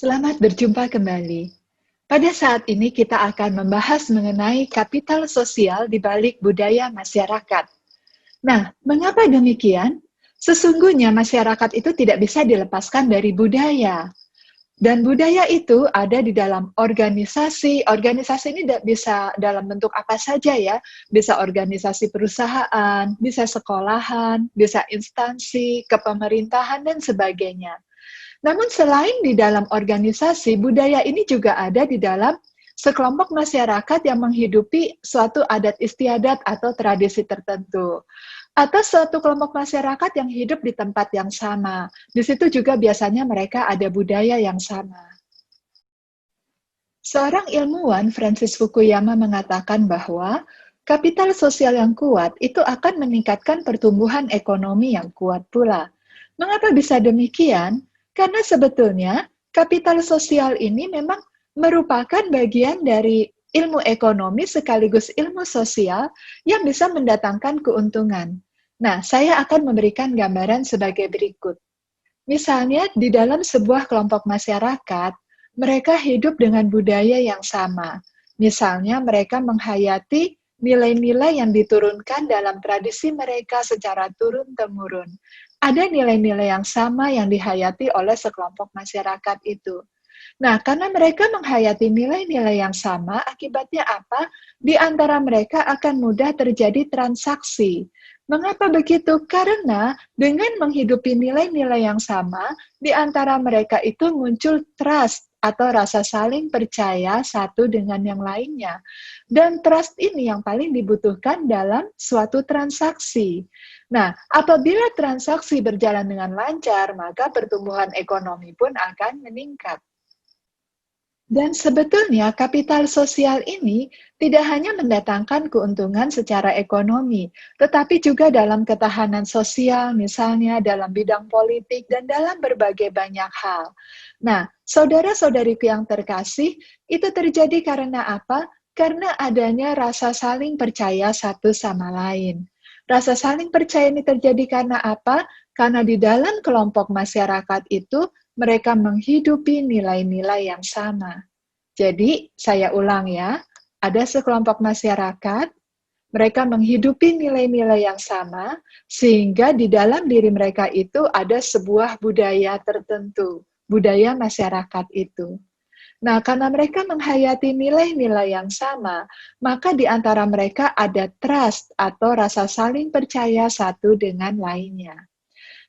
Selamat berjumpa kembali. Pada saat ini kita akan membahas mengenai kapital sosial di balik budaya masyarakat. Nah, mengapa demikian? Sesungguhnya masyarakat itu tidak bisa dilepaskan dari budaya. Dan budaya itu ada di dalam organisasi. Organisasi ini bisa dalam bentuk apa saja ya. Bisa organisasi perusahaan, bisa sekolahan, bisa instansi, kepemerintahan, dan sebagainya. Namun selain di dalam organisasi, budaya ini juga ada di dalam sekelompok masyarakat yang menghidupi suatu adat istiadat atau tradisi tertentu. Atau suatu kelompok masyarakat yang hidup di tempat yang sama. Di situ juga biasanya mereka ada budaya yang sama. Seorang ilmuwan, Francis Fukuyama, mengatakan bahwa kapital sosial yang kuat itu akan meningkatkan pertumbuhan ekonomi yang kuat pula. Mengapa bisa demikian? Karena sebetulnya kapital sosial ini memang merupakan bagian dari ilmu ekonomi sekaligus ilmu sosial yang bisa mendatangkan keuntungan. Nah, saya akan memberikan gambaran sebagai berikut. Misalnya, di dalam sebuah kelompok masyarakat, mereka hidup dengan budaya yang sama. Misalnya, mereka menghayati nilai-nilai yang diturunkan dalam tradisi mereka secara turun-temurun. Ada nilai-nilai yang sama yang dihayati oleh sekelompok masyarakat itu. Nah, karena mereka menghayati nilai-nilai yang sama, akibatnya apa? Di antara mereka akan mudah terjadi transaksi. Mengapa begitu? Karena dengan menghidupi nilai-nilai yang sama, di antara mereka itu muncul trust atau rasa saling percaya satu dengan yang lainnya. Dan trust ini yang paling dibutuhkan dalam suatu transaksi. Nah, apabila transaksi berjalan dengan lancar, maka pertumbuhan ekonomi pun akan meningkat. Dan sebetulnya kapital sosial ini tidak hanya mendatangkan keuntungan secara ekonomi, tetapi juga dalam ketahanan sosial, misalnya dalam bidang politik dan dalam berbagai banyak hal. Nah, saudara-saudariku yang terkasih, itu terjadi karena apa? Karena adanya rasa saling percaya satu sama lain. Rasa saling percaya ini terjadi karena apa? Karena di dalam kelompok masyarakat itu mereka menghidupi nilai-nilai yang sama. Jadi, saya ulang ya, ada sekelompok masyarakat, mereka menghidupi nilai-nilai yang sama, sehingga di dalam diri mereka itu ada sebuah budaya tertentu, budaya masyarakat itu. Nah, karena mereka menghayati nilai-nilai yang sama, maka di antara mereka ada trust atau rasa saling percaya satu dengan lainnya.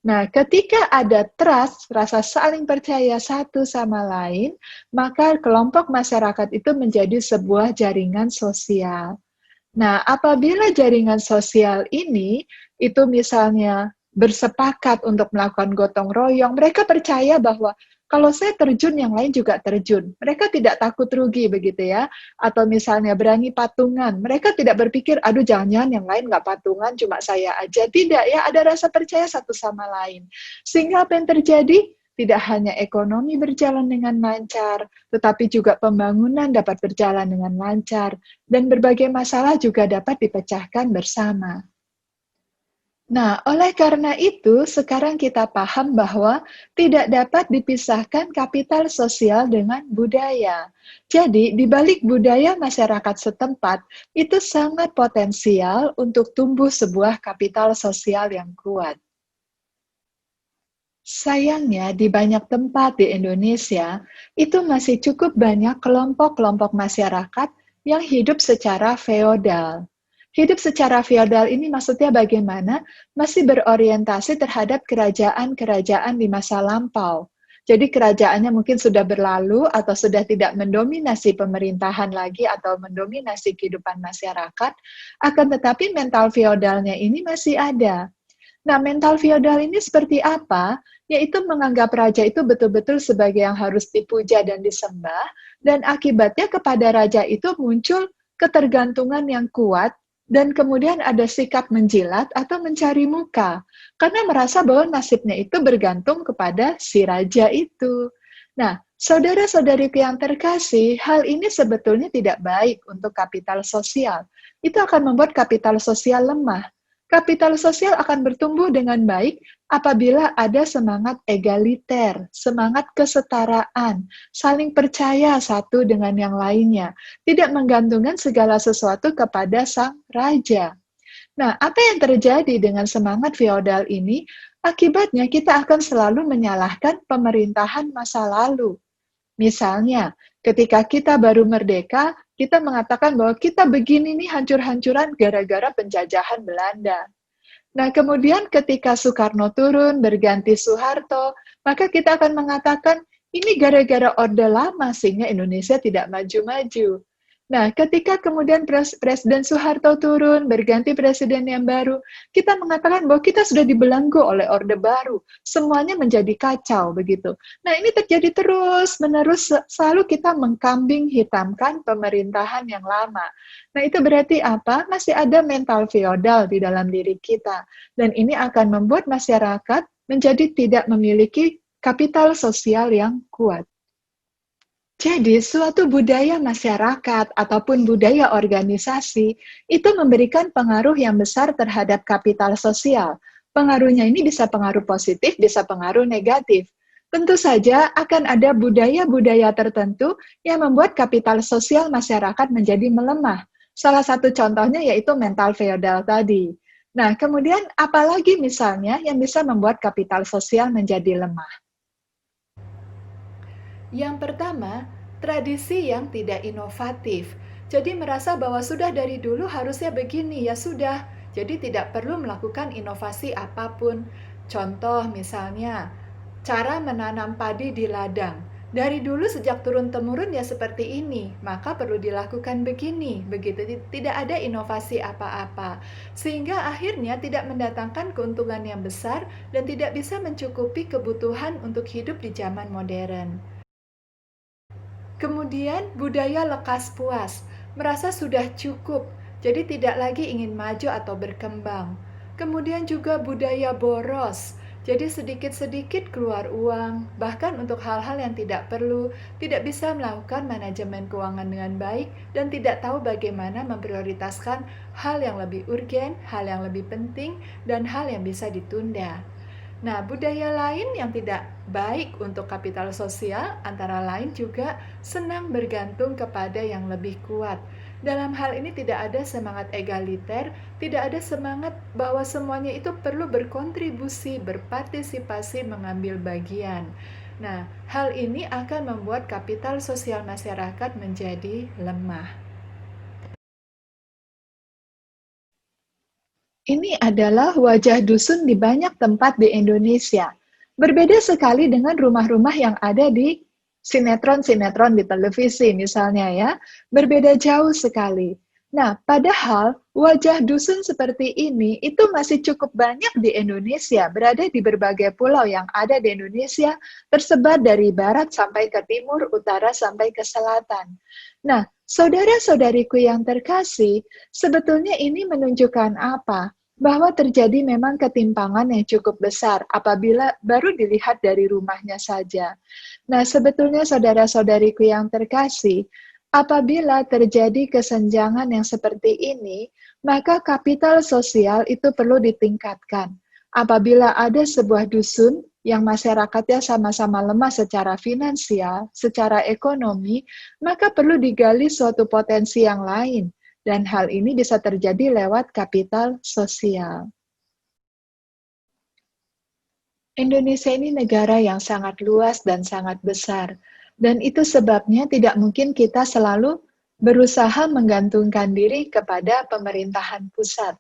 Nah, ketika ada trust, rasa saling percaya satu sama lain, maka kelompok masyarakat itu menjadi sebuah jaringan sosial. Nah, apabila jaringan sosial ini itu misalnya bersepakat untuk melakukan gotong royong, mereka percaya bahwa kalau saya terjun, yang lain juga terjun. Mereka tidak takut rugi begitu ya. Atau misalnya berani patungan. Mereka tidak berpikir, aduh jangan-jangan yang lain nggak patungan, cuma saya aja. Tidak ya, ada rasa percaya satu sama lain. Sehingga apa yang terjadi? Tidak hanya ekonomi berjalan dengan lancar, tetapi juga pembangunan dapat berjalan dengan lancar, dan berbagai masalah juga dapat dipecahkan bersama. Nah, oleh karena itu, sekarang kita paham bahwa tidak dapat dipisahkan kapital sosial dengan budaya. Jadi, di balik budaya masyarakat setempat, itu sangat potensial untuk tumbuh sebuah kapital sosial yang kuat. Sayangnya, di banyak tempat di Indonesia, itu masih cukup banyak kelompok-kelompok masyarakat yang hidup secara feodal. Hidup secara feodal ini maksudnya bagaimana? Masih berorientasi terhadap kerajaan-kerajaan di masa lampau. Jadi kerajaannya mungkin sudah berlalu atau sudah tidak mendominasi pemerintahan lagi atau mendominasi kehidupan masyarakat, akan tetapi mental feodalnya ini masih ada. Nah, mental feodal ini seperti apa? Yaitu menganggap raja itu betul-betul sebagai yang harus dipuja dan disembah, dan akibatnya kepada raja itu muncul ketergantungan yang kuat, dan kemudian ada sikap menjilat atau mencari muka, karena merasa bahwa nasibnya itu bergantung kepada si raja itu. Nah, saudara-saudariku yang terkasih, hal ini sebetulnya tidak baik untuk kapital sosial. Itu akan membuat kapital sosial lemah. Kapital sosial akan bertumbuh dengan baik apabila ada semangat egaliter, semangat kesetaraan, saling percaya satu dengan yang lainnya, tidak menggantungkan segala sesuatu kepada sang raja. Nah, apa yang terjadi dengan semangat feodal ini? Akibatnya kita akan selalu menyalahkan pemerintahan masa lalu. Misalnya, ketika kita baru merdeka, kita mengatakan bahwa kita begini nih hancur-hancuran gara-gara penjajahan Belanda. Nah, kemudian ketika Soekarno turun, berganti Soeharto, maka kita akan mengatakan, ini gara-gara Orde Lama sehingga Indonesia tidak maju-maju. Nah, ketika kemudian Presiden Soeharto turun, berganti presiden yang baru, kita mengatakan bahwa kita sudah dibelenggu oleh Orde Baru. Semuanya menjadi kacau, begitu. Nah, ini terjadi terus-menerus, selalu kita mengkambing hitamkan pemerintahan yang lama. Nah, itu berarti apa? Masih ada mental feodal di dalam diri kita. Dan ini akan membuat masyarakat menjadi tidak memiliki kapital sosial yang kuat. Jadi, suatu budaya masyarakat ataupun budaya organisasi itu memberikan pengaruh yang besar terhadap kapital sosial. Pengaruhnya ini bisa pengaruh positif, bisa pengaruh negatif. Tentu saja akan ada budaya-budaya tertentu yang membuat kapital sosial masyarakat menjadi melemah. Salah satu contohnya yaitu mental feodal tadi. Nah, kemudian apalagi misalnya yang bisa membuat kapital sosial menjadi lemah? Yang pertama, tradisi yang tidak inovatif. Jadi merasa bahwa sudah dari dulu harusnya begini, ya sudah. Jadi tidak perlu melakukan inovasi apapun. Contoh misalnya, cara menanam padi di ladang. Dari dulu sejak turun-temurun ya seperti ini, maka perlu dilakukan begini, begitu. Tidak ada inovasi apa-apa. Sehingga akhirnya tidak mendatangkan keuntungan yang besar dan tidak bisa mencukupi kebutuhan untuk hidup di zaman modern. Kemudian budaya lekas puas, merasa sudah cukup, jadi tidak lagi ingin maju atau berkembang. Kemudian juga budaya boros, jadi sedikit-sedikit keluar uang, bahkan untuk hal-hal yang tidak perlu, tidak bisa melakukan manajemen keuangan dengan baik, dan tidak tahu bagaimana memprioritaskan hal yang lebih urgen, hal yang lebih penting, dan hal yang bisa ditunda. Nah, budaya lain yang tidak baik untuk kapital sosial antara lain juga senang bergantung kepada yang lebih kuat. Dalam hal ini tidak ada semangat egaliter, tidak ada semangat bahwa semuanya itu perlu berkontribusi, berpartisipasi, mengambil bagian. Nah, hal ini akan membuat kapital sosial masyarakat menjadi lemah. Ini adalah wajah dusun di banyak tempat di Indonesia. Berbeda sekali dengan rumah-rumah yang ada di sinetron-sinetron di televisi misalnya ya. Berbeda jauh sekali. Nah, padahal wajah dusun seperti ini itu masih cukup banyak di Indonesia, berada di berbagai pulau yang ada di Indonesia, tersebar dari barat sampai ke timur, utara sampai ke selatan. Nah, saudara-saudariku yang terkasih, sebetulnya ini menunjukkan apa? Bahwa terjadi memang ketimpangan yang cukup besar apabila baru dilihat dari rumahnya saja. Nah, sebetulnya saudara-saudariku yang terkasih, apabila terjadi kesenjangan yang seperti ini, maka kapital sosial itu perlu ditingkatkan. Apabila ada sebuah dusun yang masyarakatnya sama-sama lemah secara finansial, secara ekonomi, maka perlu digali suatu potensi yang lain. Dan hal ini bisa terjadi lewat kapital sosial. Indonesia ini negara yang sangat luas dan sangat besar. Dan itu sebabnya tidak mungkin kita selalu berusaha menggantungkan diri kepada pemerintahan pusat.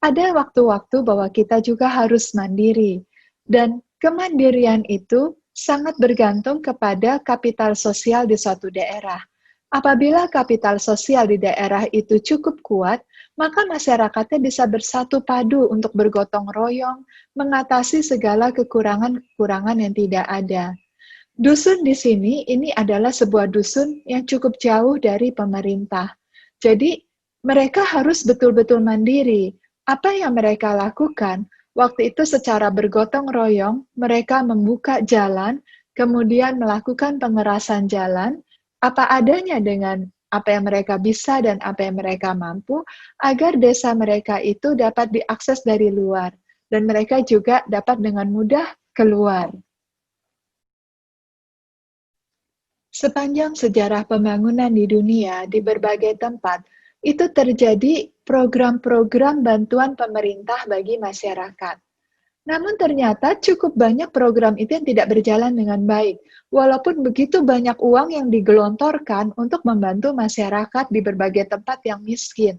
Ada waktu-waktu bahwa kita juga harus mandiri. Dan kemandirian itu sangat bergantung kepada kapital sosial di suatu daerah. Apabila kapital sosial di daerah itu cukup kuat, maka masyarakatnya bisa bersatu padu untuk bergotong royong, mengatasi segala kekurangan-kekurangan yang tidak ada. Dusun di sini, ini adalah sebuah dusun yang cukup jauh dari pemerintah. Jadi, mereka harus betul-betul mandiri. Apa yang mereka lakukan? Waktu itu secara bergotong royong, mereka membuka jalan, kemudian melakukan pengerasan jalan, apa adanya dengan apa yang mereka bisa dan apa yang mereka mampu, agar desa mereka itu dapat diakses dari luar, dan mereka juga dapat dengan mudah keluar. Sepanjang sejarah pembangunan di dunia, di berbagai tempat, itu terjadi program-program bantuan pemerintah bagi masyarakat. Namun ternyata cukup banyak program itu yang tidak berjalan dengan baik, walaupun begitu banyak uang yang digelontorkan untuk membantu masyarakat di berbagai tempat yang miskin.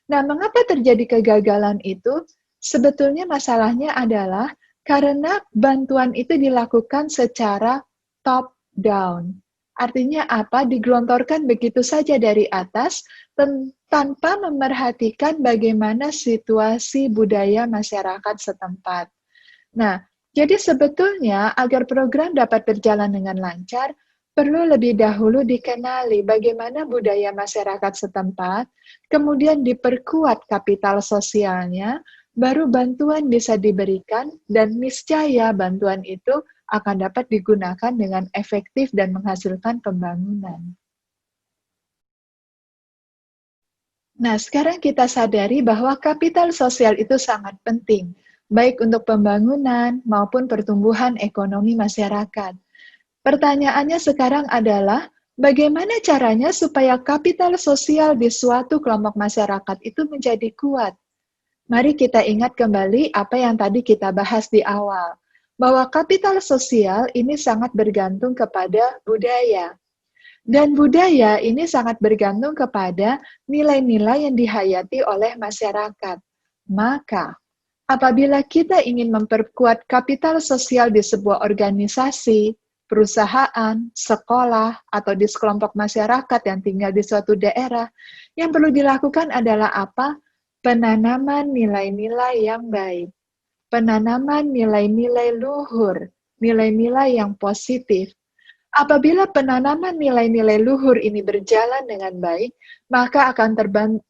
Nah, mengapa terjadi kegagalan itu? Sebetulnya masalahnya adalah karena bantuan itu dilakukan secara top down. Artinya apa? Digelontorkan begitu saja dari atas tanpa memerhatikan bagaimana situasi budaya masyarakat setempat. Nah, jadi sebetulnya agar program dapat berjalan dengan lancar, perlu lebih dahulu dikenali bagaimana budaya masyarakat setempat, kemudian diperkuat kapital sosialnya, baru bantuan bisa diberikan, dan niscaya bantuan itu akan dapat digunakan dengan efektif dan menghasilkan pembangunan. Nah, sekarang kita sadari bahwa kapital sosial itu sangat penting, baik untuk pembangunan maupun pertumbuhan ekonomi masyarakat. Pertanyaannya sekarang adalah, bagaimana caranya supaya kapital sosial di suatu kelompok masyarakat itu menjadi kuat? Mari kita ingat kembali apa yang tadi kita bahas di awal, bahwa kapital sosial ini sangat bergantung kepada budaya. Dan budaya ini sangat bergantung kepada nilai-nilai yang dihayati oleh masyarakat. Maka, apabila kita ingin memperkuat kapital sosial di sebuah organisasi, perusahaan, sekolah, atau di sekelompok masyarakat yang tinggal di suatu daerah, yang perlu dilakukan adalah apa? Penanaman nilai-nilai yang baik, penanaman nilai-nilai luhur, nilai-nilai yang positif. Apabila penanaman nilai-nilai luhur ini berjalan dengan baik, maka akan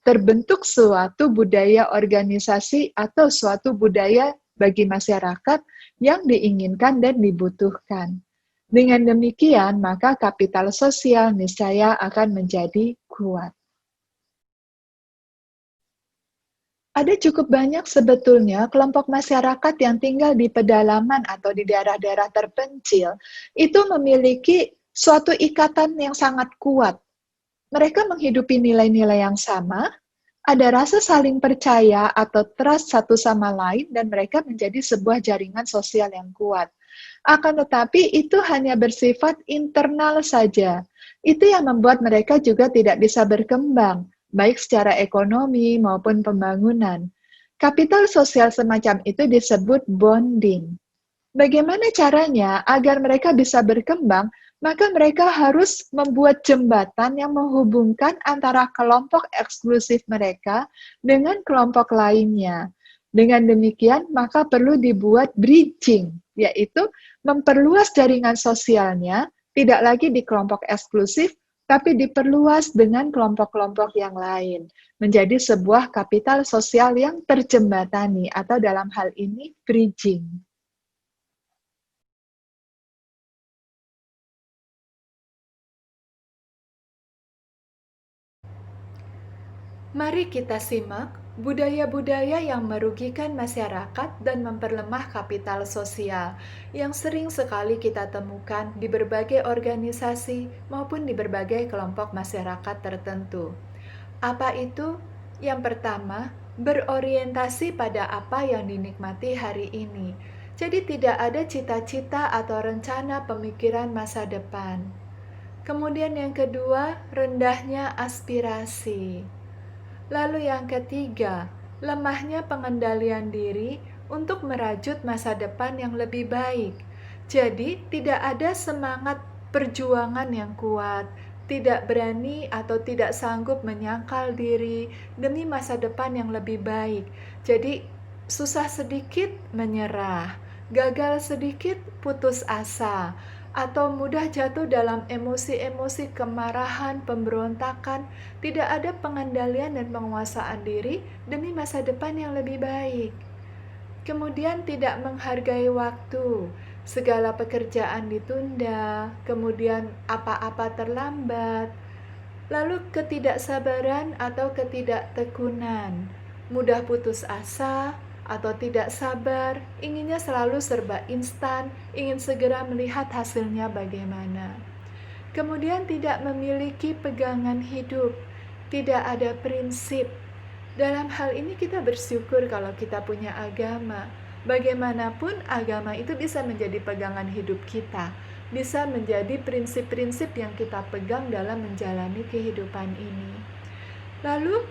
terbentuk suatu budaya organisasi atau suatu budaya bagi masyarakat yang diinginkan dan dibutuhkan. Dengan demikian, maka kapital sosial niscaya akan menjadi kuat. Ada cukup banyak sebetulnya kelompok masyarakat yang tinggal di pedalaman atau di daerah-daerah terpencil itu memiliki suatu ikatan yang sangat kuat. Mereka menghidupi nilai-nilai yang sama, ada rasa saling percaya atau trust satu sama lain, dan mereka menjadi sebuah jaringan sosial yang kuat. Akan tetapi itu hanya bersifat internal saja. Itu yang membuat mereka juga tidak bisa berkembang, baik secara ekonomi maupun pembangunan. Kapital sosial semacam itu disebut bonding. Bagaimana caranya agar mereka bisa berkembang? Maka mereka harus membuat jembatan yang menghubungkan antara kelompok eksklusif mereka dengan kelompok lainnya. Dengan demikian, maka perlu dibuat bridging, yaitu memperluas jaringan sosialnya, tidak lagi di kelompok eksklusif, tapi diperluas dengan kelompok-kelompok yang lain. Menjadi sebuah kapital sosial yang terjembatani, atau dalam hal ini bridging. Mari kita simak budaya-budaya yang merugikan masyarakat dan memperlemah kapital sosial yang sering sekali kita temukan di berbagai organisasi maupun di berbagai kelompok masyarakat tertentu. Apa itu? Yang pertama, berorientasi pada apa yang dinikmati hari ini. Jadi tidak ada cita-cita atau rencana pemikiran masa depan. Kemudian yang kedua, rendahnya aspirasi. Lalu yang ketiga, lemahnya pengendalian diri untuk merajut masa depan yang lebih baik. Jadi, tidak ada semangat perjuangan yang kuat, tidak berani atau tidak sanggup menyangkal diri demi masa depan yang lebih baik. Jadi, susah sedikit menyerah, gagal sedikit putus asa, atau mudah jatuh dalam emosi-emosi kemarahan, pemberontakan. Tidak ada pengendalian dan penguasaan diri demi masa depan yang lebih baik. Kemudian tidak menghargai waktu, segala pekerjaan ditunda, kemudian apa-apa terlambat. Lalu ketidaksabaran atau ketidaktekуnan, mudah putus asa atau tidak sabar, inginnya selalu serba instan, ingin segera melihat hasilnya bagaimana. Kemudian tidak memiliki pegangan hidup, tidak ada prinsip. Dalam hal ini kita bersyukur kalau kita punya agama. Bagaimanapun agama itu bisa menjadi pegangan hidup kita, bisa menjadi prinsip-prinsip yang kita pegang dalam menjalani kehidupan ini. Lalu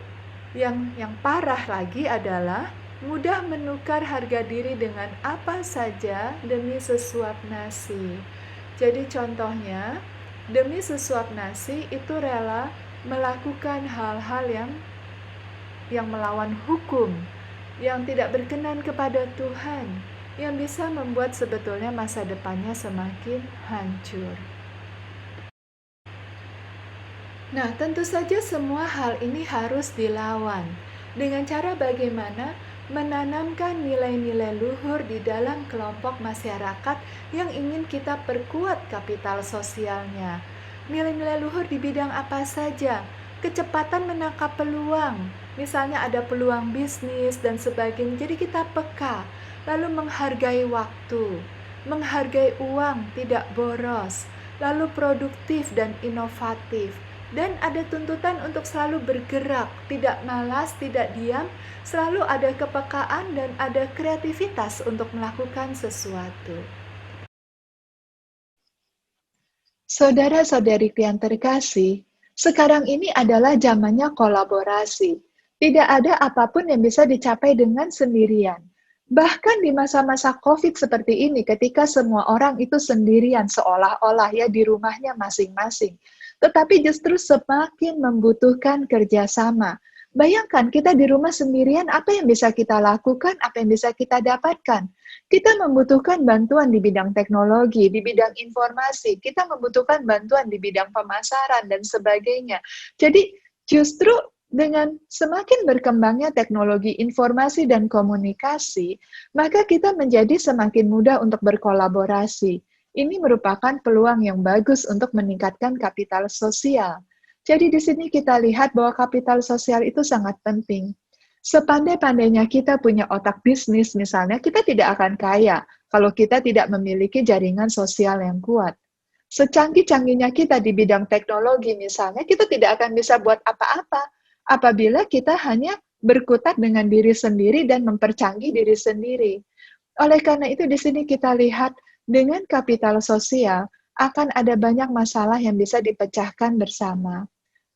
yang parah lagi adalah mudah menukar harga diri dengan apa saja demi sesuap nasi. Jadi contohnya, demi sesuap nasi itu rela melakukan hal-hal yang melawan hukum, yang tidak berkenan kepada Tuhan, yang bisa membuat sebetulnya masa depannya semakin hancur. Nah, tentu saja semua hal ini harus dilawan dengan cara bagaimana menanamkan nilai-nilai luhur di dalam kelompok masyarakat yang ingin kita perkuat kapital sosialnya. Nilai-nilai luhur di bidang apa saja? Kecepatan menangkap peluang, misalnya ada peluang bisnis dan sebagainya, jadi kita peka, lalu menghargai waktu, menghargai uang, tidak boros, lalu produktif dan inovatif. Dan ada tuntutan untuk selalu bergerak, tidak malas, tidak diam, selalu ada kepekaan dan ada kreativitas untuk melakukan sesuatu. Saudara-saudariku yang terkasih, sekarang ini adalah zamannya kolaborasi. Tidak ada apapun yang bisa dicapai dengan sendirian. Bahkan di masa-masa COVID seperti ini, ketika semua orang itu sendirian, seolah-olah ya di rumahnya masing-masing. Tetapi justru semakin membutuhkan kerjasama. Bayangkan kita di rumah sendirian, apa yang bisa kita lakukan, apa yang bisa kita dapatkan. Kita membutuhkan bantuan di bidang teknologi, di bidang informasi, kita membutuhkan bantuan di bidang pemasaran, dan sebagainya. Jadi justru dengan semakin berkembangnya teknologi informasi dan komunikasi, maka kita menjadi semakin mudah untuk berkolaborasi. Ini merupakan peluang yang bagus untuk meningkatkan kapital sosial. Jadi di sini kita lihat bahwa kapital sosial itu sangat penting. Sepandai-pandainya kita punya otak bisnis misalnya, kita tidak akan kaya kalau kita tidak memiliki jaringan sosial yang kuat. Secanggih-canggihnya kita di bidang teknologi misalnya, kita tidak akan bisa buat apa-apa apabila kita hanya berkutat dengan diri sendiri dan mempercanggih diri sendiri. Oleh karena itu di sini kita lihat dengan kapital sosial akan ada banyak masalah yang bisa dipecahkan bersama.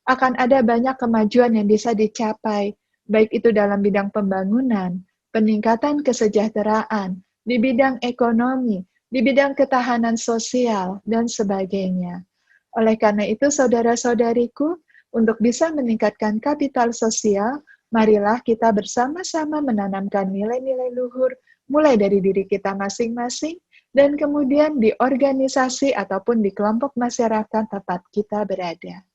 Akan ada banyak kemajuan yang bisa dicapai, baik itu dalam bidang pembangunan, peningkatan kesejahteraan, di bidang ekonomi, di bidang ketahanan sosial, dan sebagainya. Oleh karena itu, saudara-saudariku, untuk bisa meningkatkan kapital sosial, marilah kita bersama-sama menanamkan nilai-nilai luhur, mulai dari diri kita masing-masing, dan kemudian di organisasi ataupun di kelompok masyarakat tempat kita berada.